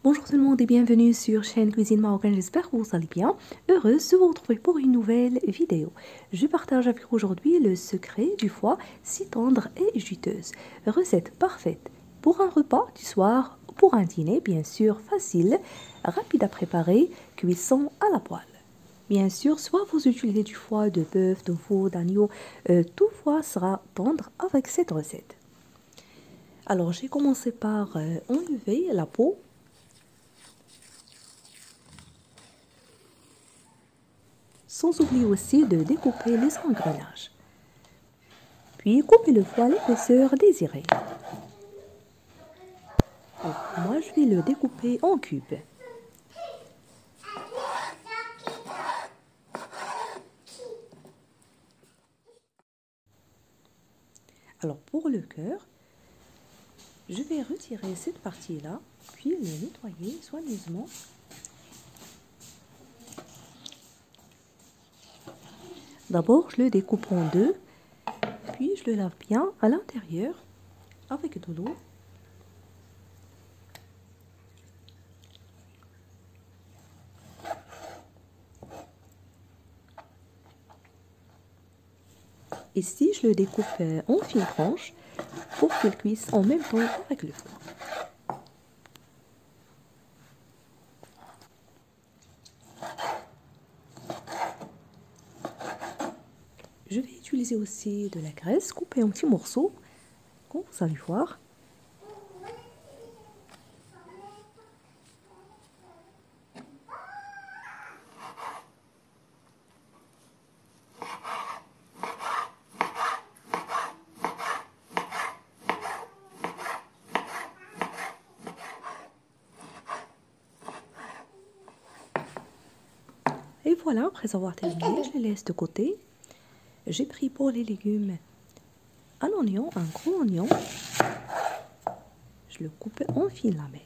Bonjour tout le monde et bienvenue sur chaîne Cuisine Marocaine, j'espère que vous allez bien. Heureuse de vous retrouver pour une nouvelle vidéo. Je partage avec vous aujourd'hui le secret du foie si tendre et juteuse. Recette parfaite pour un repas du soir ou pour un dîner, bien sûr facile, rapide à préparer, cuisson à la poêle. Bien sûr, soit vous utilisez du foie de bœuf, de veau, d'agneau, tout foie sera tendre avec cette recette. Alors j'ai commencé par enlever la peau. Sans oublier aussi de découper les engrenages. Puis couper le foie à l'épaisseur désirée. Moi, je vais le découper en cubes. Alors pour le cœur, je vais retirer cette partie-là, puis le nettoyer soigneusement. D'abord, je le découpe en deux, puis je le lave bien à l'intérieur avec de l'eau. Ici, je le découpe en fines tranches pour qu'il cuise en même temps avec le foie. Je vais utiliser aussi de la graisse coupée en petits morceaux, comme vous allez voir. Et voilà, après avoir terminé, je les laisse de côté. J'ai pris pour les légumes un oignon, un gros oignon. Je le coupe en fines lamelles.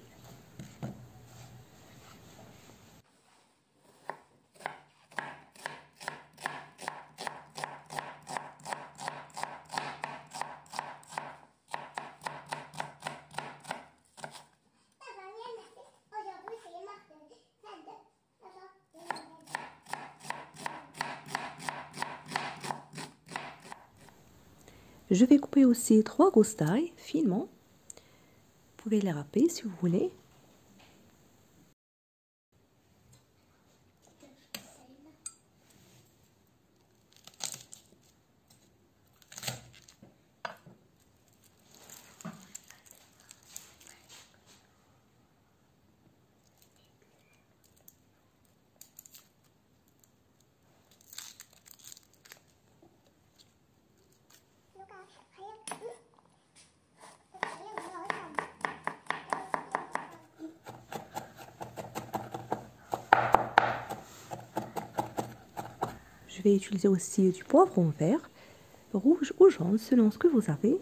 Je vais couper aussi 3 gousses d'ail finement. Vous pouvez les râper si vous voulez. Je vais utiliser aussi du poivron vert, rouge ou jaune selon ce que vous avez.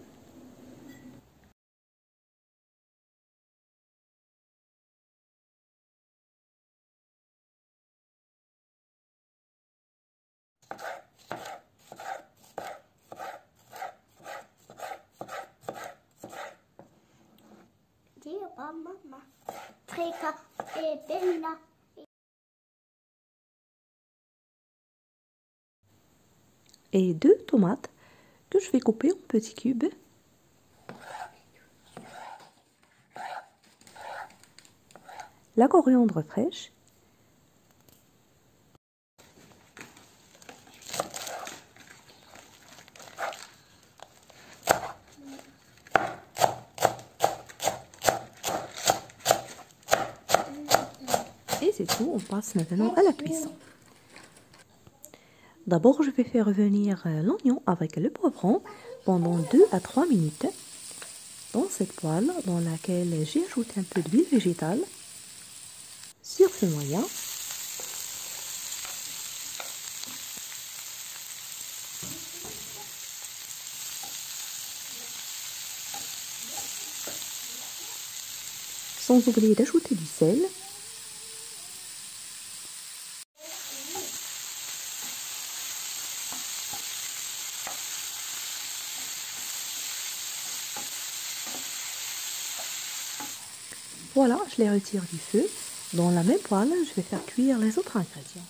Et 2 tomates que je vais couper en petits cubes. La coriandre fraîche. Et c'est tout, on passe maintenant à la cuisson. D'abord, je vais faire revenir l'oignon avec le poivron pendant 2 à 3 minutes dans cette poêle dans laquelle j'ai ajouté un peu d'huile végétale sur feu moyen. Sans oublier d'ajouter du sel. Voilà, je les retire du feu. Dans la même poêle, je vais faire cuire les autres ingrédients.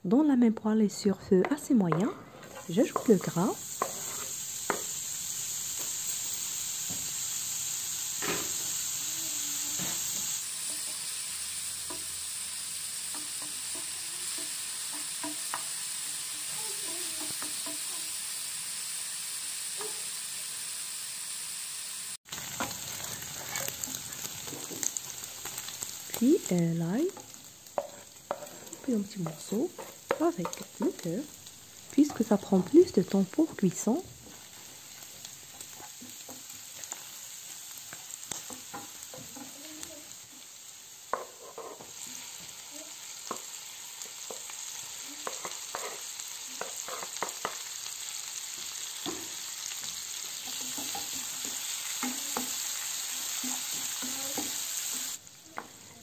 Dans la même poêle et sur feu assez moyen, j'ajoute le gras. Puis l'ail, puis un petit morceau avec le cœur, puisque ça prend plus de temps pour cuisson.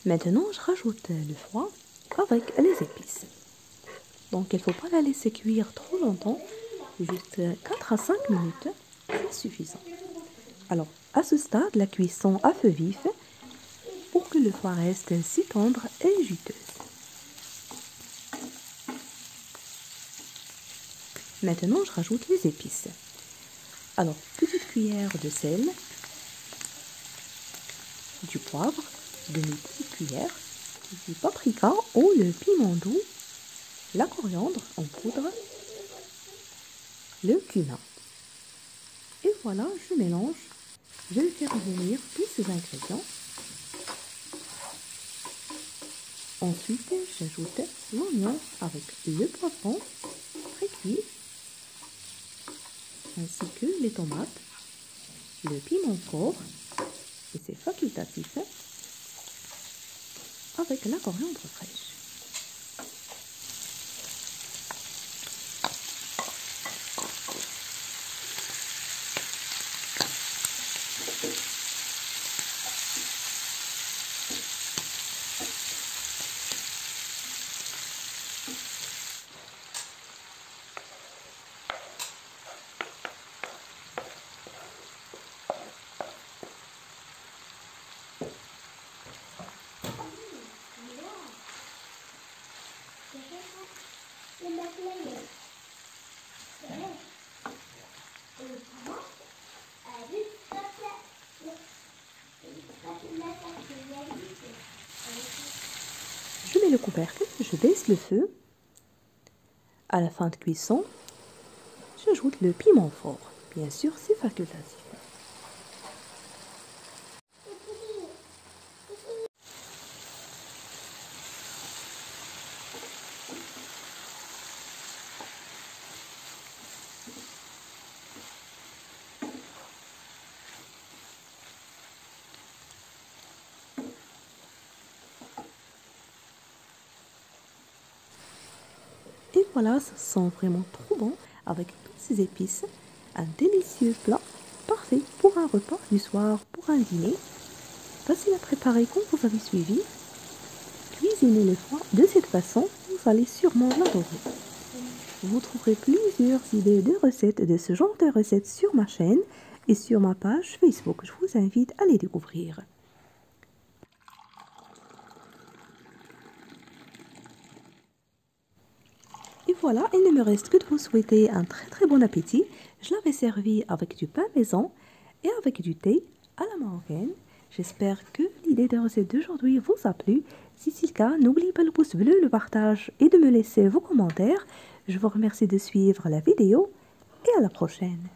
Maintenant, je rajoute le foie avec les épices. Donc, il ne faut pas la laisser cuire trop longtemps, juste 4 à 5 minutes, c'est suffisant. Alors, à ce stade, la cuisson à feu vif pour que le foie reste si tendre et juteuse. Maintenant, je rajoute les épices. Alors, petite cuillère de sel, du poivre, demi-petite cuillère, du paprika ou le piment doux, la coriandre en poudre, le cumin. Et voilà, je mélange. Je vais faire revenir tous ces ingrédients. Ensuite, j'ajoute l'oignon avec le poivron pré-cuit, ainsi que les tomates, le piment fort, et c'est facultatif, avec la coriandre fraîche. Je mets le couvercle, je baisse le feu. À la fin de cuisson, j'ajoute le piment fort. Bien sûr, c'est facultatif. Et voilà, ça sent vraiment trop bon avec toutes ces épices. Un délicieux plat, parfait pour un repas du soir, pour un dîner. Facile à préparer comme vous avez suivi. Cuisinez le foie de cette façon, vous allez sûrement l'adorer. Vous trouverez plusieurs idées de recettes de ce genre de recettes sur ma chaîne et sur ma page Facebook. Je vous invite à les découvrir. Et voilà, il ne me reste que de vous souhaiter un très bon appétit. Je l'avais servi avec du pain maison et avec du thé à la marocaine. J'espère que l'idée de recette d'aujourd'hui vous a plu. Si c'est le cas, n'oubliez pas le pouce bleu, le partage et de me laisser vos commentaires. Je vous remercie de suivre la vidéo et à la prochaine.